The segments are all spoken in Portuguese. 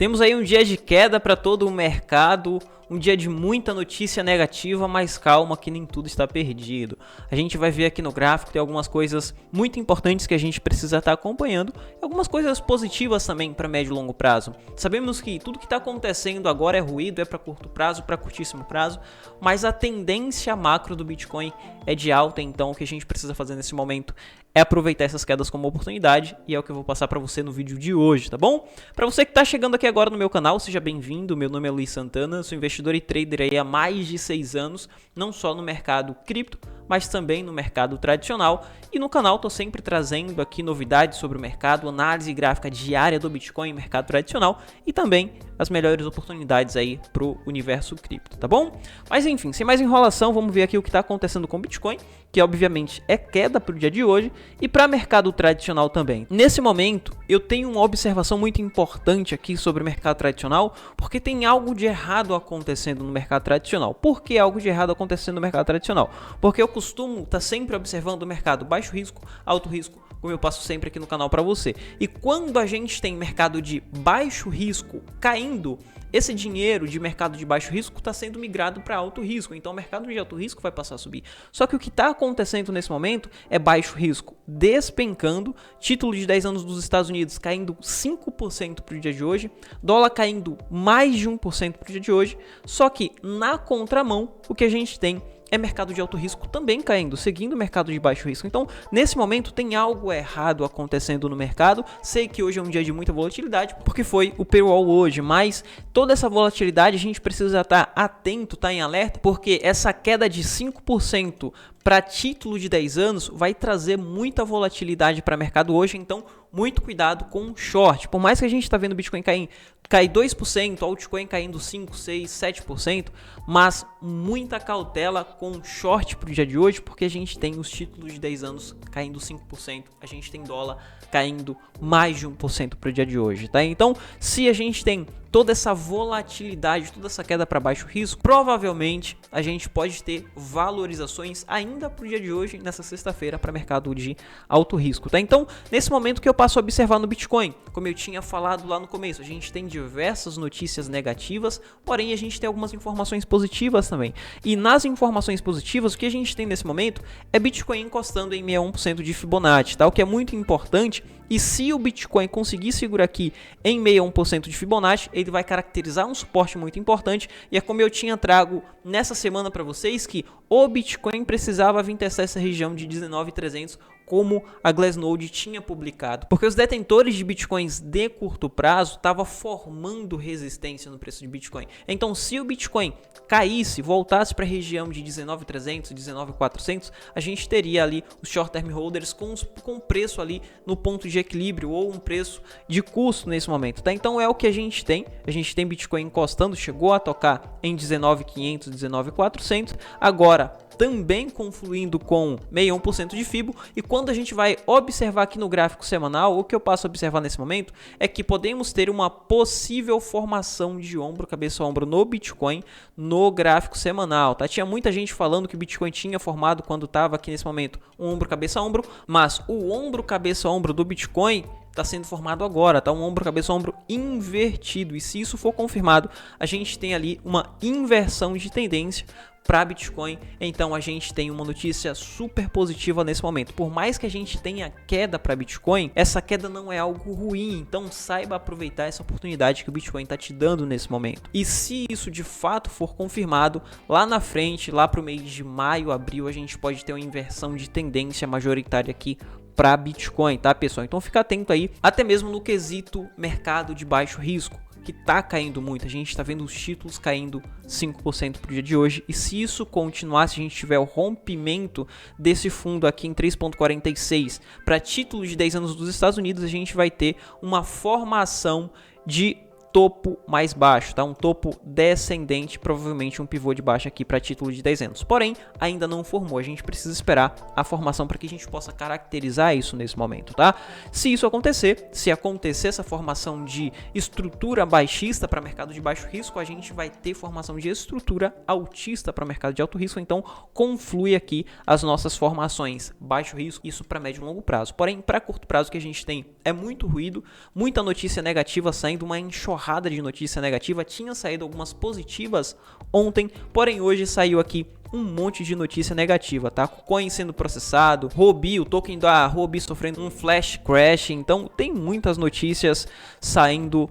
Temos aí um dia de queda para todo o mercado, um dia de muita notícia negativa, mas calma que nem tudo está perdido. A gente vai ver aqui no gráfico, tem algumas coisas muito importantes que a gente precisa estar acompanhando, e algumas coisas positivas também para médio e longo prazo. Sabemos que tudo que está acontecendo agora é ruído, é para curto prazo, para curtíssimo prazo, mas a tendência macro do Bitcoin é de alta, então o que a gente precisa fazer nesse momento é aproveitar essas quedas como oportunidade, e é o que eu vou passar para você no vídeo de hoje, tá bom? Para você que está chegando aqui agora no meu canal, seja bem-vindo. Meu nome é Luiz Santana, sou investidor e trader aí há mais de 6 anos, não só no mercado cripto, mas também no mercado tradicional. E no canal estou sempre trazendo aqui novidades sobre o mercado, análise gráfica diária do Bitcoin, mercado tradicional, e também as melhores oportunidades aí para o universo cripto, tá bom? Mas enfim, sem mais enrolação, vamos ver aqui o que está acontecendo com o Bitcoin, que obviamente é queda para o dia de hoje, e para mercado tradicional também. Nesse momento, eu tenho uma observação muito importante aqui sobre o mercado tradicional, porque tem algo de errado acontecendo no mercado tradicional. Por que algo de errado acontecendo no mercado tradicional? Porque eu costumo estar sempre observando o mercado baixo risco, alto risco, como eu passo sempre aqui no canal para você. E quando a gente tem mercado de baixo risco caindo, esse dinheiro de mercado de baixo risco está sendo migrado para alto risco, então o mercado de alto risco vai passar a subir. Só que o que está acontecendo nesse momento é baixo risco despencando, título de 10 anos dos Estados Unidos caindo 5% para o dia de hoje, dólar caindo mais de 1% para o dia de hoje, só que na contramão o que a gente tem é mercado de alto risco também caindo, seguindo o mercado de baixo risco. Então, nesse momento, tem algo errado acontecendo no mercado. Sei que hoje é um dia de muita volatilidade, porque foi o payroll hoje, mas toda essa volatilidade a gente precisa estar atento, estar em alerta, porque essa queda de 5% para título de 10 anos vai trazer muita volatilidade para o mercado hoje, então muito cuidado com short. Por mais que a gente está vendo o Bitcoin cair 2%, altcoin caindo 5%, 6%, 7%, mas muita cautela com short para o dia de hoje, porque a gente tem os títulos de 10 anos caindo 5%, a gente tem dólar caindo mais de 1% para o dia de hoje, tá? Então, se a gente tem toda essa volatilidade, toda essa queda para baixo risco, provavelmente a gente pode ter valorizações ainda para o dia de hoje, nessa sexta-feira, para mercado de alto risco, tá? Então, nesse momento que eu passo a observar no Bitcoin, como eu tinha falado lá no começo, a gente tem diversas notícias negativas, porém a gente tem algumas informações positivas também. E nas informações positivas, o que a gente tem nesse momento é Bitcoin encostando em 61% de Fibonacci, tá? O que é muito importante. E se o Bitcoin conseguir segurar aqui em 61% de Fibonacci, ele vai caracterizar um suporte muito importante. E é como eu tinha trago nessa semana para vocês, que o Bitcoin precisava vir testar essa região de 19.300, como a Glassnode tinha publicado. Porque os detentores de Bitcoins de curto prazo estavam formando resistência no preço de Bitcoin. Então, se o Bitcoin caísse, voltasse para a região de 19.300, 19.400, a gente teria ali os short term holders com preço ali no ponto de equilíbrio ou um preço de custo nesse momento, tá? Então é o que a gente tem. A gente tem Bitcoin encostando, chegou a tocar em 19.500, 19.400, agora também confluindo com 61% de Fibo. E quando a gente vai observar aqui no gráfico semanal, o que eu passo a observar nesse momento é que podemos ter uma possível formação de ombro, cabeça a ombro no Bitcoin no gráfico semanal, tá? Tinha muita gente falando que o Bitcoin tinha formado quando estava aqui nesse momento um ombro, cabeça a ombro, mas o ombro, cabeça a ombro do Bitcoin está sendo formado agora, tá? Um ombro, cabeça, ombro invertido. E se isso for confirmado, a gente tem ali uma inversão de tendência para Bitcoin. Então a gente tem uma notícia super positiva nesse momento. Por mais que a gente tenha queda para Bitcoin, essa queda não é algo ruim. Então saiba aproveitar essa oportunidade que o Bitcoin está te dando nesse momento. E se isso de fato for confirmado, lá na frente, lá para o mês de maio, abril, a gente pode ter uma inversão de tendência majoritária aqui para Bitcoin, tá, pessoal? Então fica atento aí, até mesmo no quesito mercado de baixo risco, que tá caindo muito. A gente tá vendo os títulos caindo 5% pro dia de hoje, e se isso continuar, se a gente tiver o rompimento desse fundo aqui em 3,46 para títulos de 10 anos dos Estados Unidos, a gente vai ter uma formação de topo mais baixo, tá? Um topo descendente, provavelmente um pivô de baixa aqui para título de 10 anos. Porém, ainda não formou. A gente precisa esperar a formação para que a gente possa caracterizar isso nesse momento, tá? Se isso acontecer, se acontecer essa formação de estrutura baixista para mercado de baixo risco, a gente vai ter formação de estrutura altista para mercado de alto risco. Então, conflui aqui as nossas formações baixo risco, isso para médio e longo prazo. Porém, para curto prazo, o que a gente tem é muito ruído, muita notícia negativa saindo, uma enxurrada enxurrada de notícia negativa, tinha saído algumas positivas ontem, porém hoje saiu aqui um monte de notícia negativa, tá? Coin sendo processado, Huobi, o token da Huobi sofrendo um flash crash, então tem muitas notícias saindo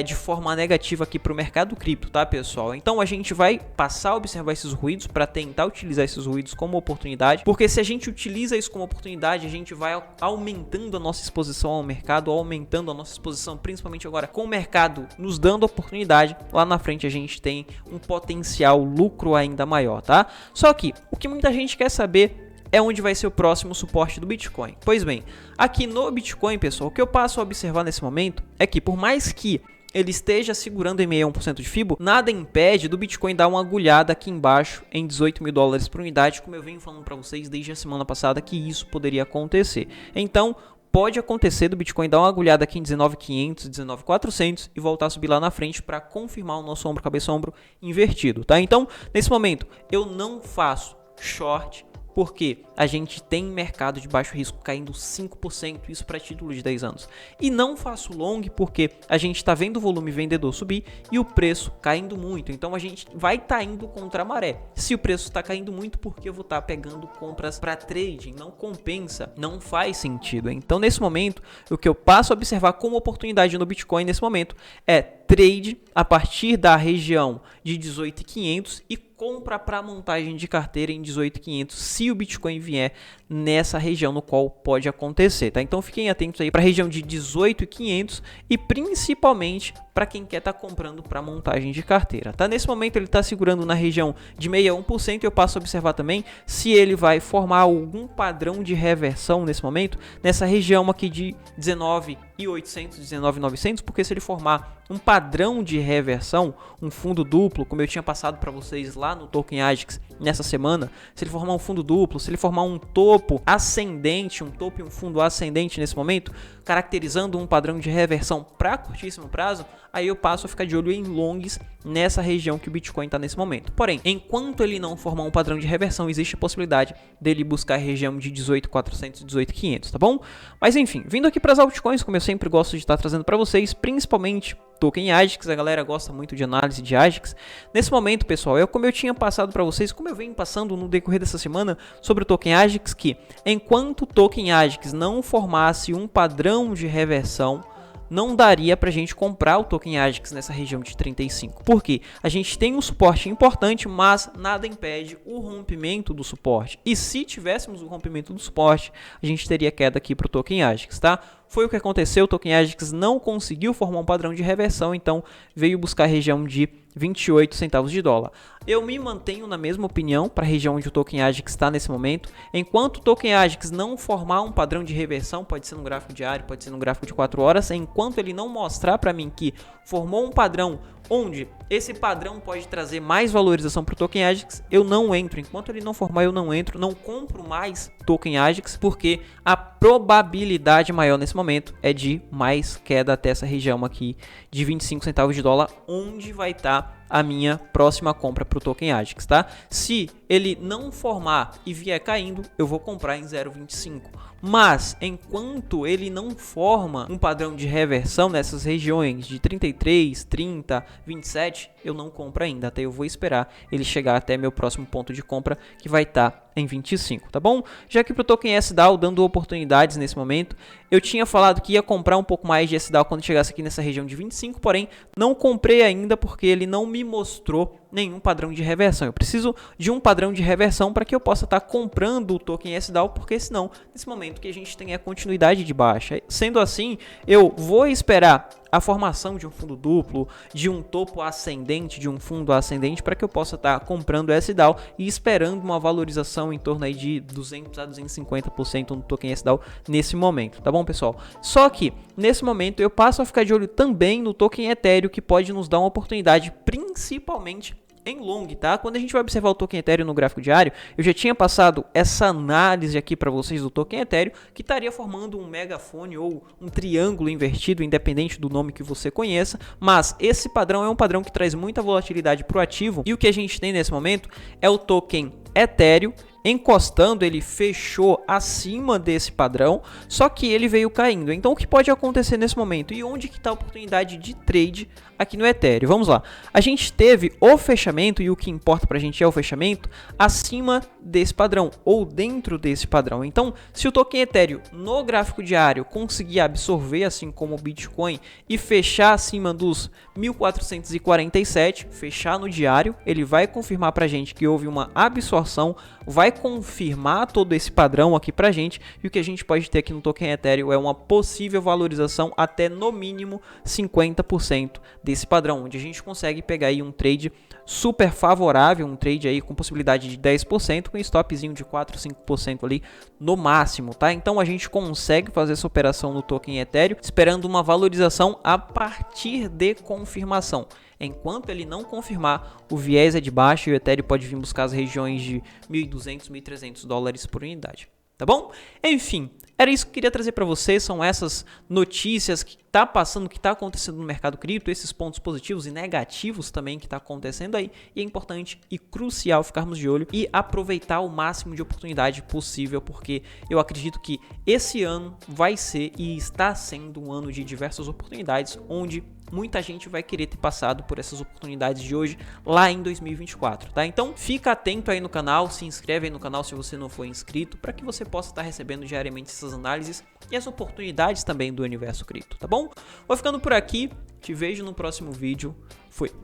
de forma negativa aqui para o mercado cripto, tá, pessoal? Então a gente vai passar a observar esses ruídos para tentar utilizar esses ruídos como oportunidade, porque se a gente utiliza isso como oportunidade, a gente vai aumentando a nossa exposição ao mercado, aumentando a nossa exposição, principalmente agora com o mercado nos dando oportunidade, lá na frente a gente tem um potencial lucro ainda maior, tá? Só que o que muita gente quer saber é onde vai ser o próximo suporte do Bitcoin. Pois bem, aqui no Bitcoin, pessoal, o que eu passo a observar nesse momento é que por mais que ele esteja segurando em meio a 1% de FIBO, nada impede do Bitcoin dar uma agulhada aqui embaixo em 18 mil dólares por unidade, como eu venho falando para vocês desde a semana passada que isso poderia acontecer. Então, pode acontecer do Bitcoin dar uma agulhada aqui em 19.500, 19.400 e voltar a subir lá na frente para confirmar o nosso ombro, cabeça, ombro invertido, tá? Então, nesse momento, eu não faço short, porque a gente tem mercado de baixo risco caindo 5%, isso para título de 10 anos. E não faço long porque a gente está vendo o volume vendedor subir e o preço caindo muito. Então a gente vai estar indo contra a maré. Se o preço está caindo muito, porque eu vou estar pegando compras para trading? Não compensa, não faz sentido. Então nesse momento, o que eu passo a observar como oportunidade no Bitcoin nesse momento é trade a partir da região de 18.500 e compra para montagem de carteira em 18.500 se o Bitcoin vier nessa região no qual pode acontecer, tá? Então fiquem atentos aí para a região de 18.500 e principalmente para quem quer estar comprando para montagem de carteira, tá? Nesse momento ele está segurando na região de 61%, eu passo a observar também se ele vai formar algum padrão de reversão nesse momento, nessa região aqui de 19.800, 19.900, porque se ele formar um padrão de reversão, um fundo duplo, como eu tinha passado para vocês lá no Token ASICS nessa semana, se ele formar um fundo duplo, se ele formar um topo ascendente, um topo e um fundo ascendente nesse momento, caracterizando um padrão de reversão para curtíssimo prazo, aí eu passo a ficar de olho em longs nessa região que o Bitcoin está nesse momento. Porém, enquanto ele não formar um padrão de reversão, existe a possibilidade dele buscar a região de 18.400 e 18.500, tá bom? Mas enfim, vindo aqui para as altcoins, como eu sempre gosto de estar trazendo para vocês, principalmente Token ASICS, a galera gosta muito de análise de ASICS. Nesse momento, pessoal, como eu tinha passado para vocês, como eu venho passando no decorrer dessa semana sobre o Token ASICS, que enquanto o Token ASICS não formasse um padrão de reversão, não daria para a gente comprar o Token ASICS nessa região de 35. Por quê? A gente tem um suporte importante, mas nada impede o rompimento do suporte. E se tivéssemos o rompimento do suporte, a gente teria queda aqui para o Token ASICS, tá? Foi o que aconteceu, o Token ASICS não conseguiu formar um padrão de reversão, então veio buscar a região de 28 centavos de dólar. Eu me mantenho na mesma opinião para a região onde o Token ASICS está nesse momento. Enquanto o Token ASICS não formar um padrão de reversão, pode ser no gráfico diário, pode ser no gráfico de 4 horas, enquanto ele não mostrar para mim que formou um padrão onde esse padrão pode trazer mais valorização para o Token ASICS, eu não entro. Enquanto ele não formar, eu não entro, não compro mais Token ASICS, porque a probabilidade maior nesse momento é de mais queda até essa região aqui de 25 centavos de dólar, onde vai estar a minha próxima compra para o Token ASICS, tá? Se ele não formar e vier caindo, eu vou comprar em 0,25. Mas enquanto ele não forma um padrão de reversão nessas regiões de 33, 30, 27, eu não compro ainda, até eu vou esperar ele chegar até meu próximo ponto de compra, que vai estar em 25, tá bom? Já que para o Token SDAO dando oportunidades nesse momento, eu tinha falado que ia comprar um pouco mais de SDAO quando chegasse aqui nessa região de 25, porém não comprei ainda porque ele não me mostrou nenhum padrão de reversão. Eu preciso de um padrão de reversão para que eu possa estar comprando o Token SDAO, porque senão, nesse momento que a gente tem a continuidade de baixa. Sendo assim, eu vou esperar a formação de um fundo duplo, de um topo ascendente, de um fundo ascendente, para que eu possa estar comprando SDAO e esperando uma valorização em torno aí de 200 a 250% no Token SDAO nesse momento, tá bom, pessoal? Só que, nesse momento, eu passo a ficar de olho também no Token Ethereum, que pode nos dar uma oportunidade, principalmente em long, tá? Quando a gente vai observar o Token Ethereum no gráfico diário, eu já tinha passado essa análise aqui para vocês do Token Ethereum, que estaria formando um megafone ou um triângulo invertido, independente do nome que você conheça, mas esse padrão é um padrão que traz muita volatilidade para o ativo, e o que a gente tem nesse momento é o Token Ethereum encostando, ele fechou acima desse padrão, só que ele veio caindo. Então o que pode acontecer nesse momento? E onde que está a oportunidade de trade aqui no Ethereum? Vamos lá. A gente teve o fechamento, e o que importa para a gente é o fechamento, acima desse padrão, ou dentro desse padrão. Então, se o token Ethereum no gráfico diário conseguir absorver, assim como o Bitcoin, e fechar acima dos 1447, fechar no diário, ele vai confirmar para a gente que houve uma absorção, vai confirmar todo esse padrão aqui pra gente, e o que a gente pode ter aqui no token Ethereum é uma possível valorização até no mínimo 50% desse padrão, onde a gente consegue pegar aí um trade super favorável, um trade aí com possibilidade de 10%, com stopzinho de 4, 5% ali no máximo, tá? Então a gente consegue fazer essa operação no token Ethereum, esperando uma valorização a partir de confirmação. Enquanto ele não confirmar, o viés é de baixo e o Ethereum pode vir buscar as regiões de 1.200, 1.300 dólares por unidade. Tá bom? Enfim, era isso que eu queria trazer para vocês, são essas notícias que tá passando, que tá acontecendo no mercado cripto, esses pontos positivos e negativos também que tá acontecendo aí, e é importante e crucial ficarmos de olho e aproveitar o máximo de oportunidade possível, porque eu acredito que esse ano vai ser e está sendo um ano de diversas oportunidades, onde muita gente vai querer ter passado por essas oportunidades de hoje lá em 2024, tá? Então fica atento aí no canal, se inscreve aí no canal se você não for inscrito, para que você possa estar recebendo diariamente essas análises e as oportunidades também do universo cripto, tá bom? Vou ficando por aqui, te vejo no próximo vídeo, fui!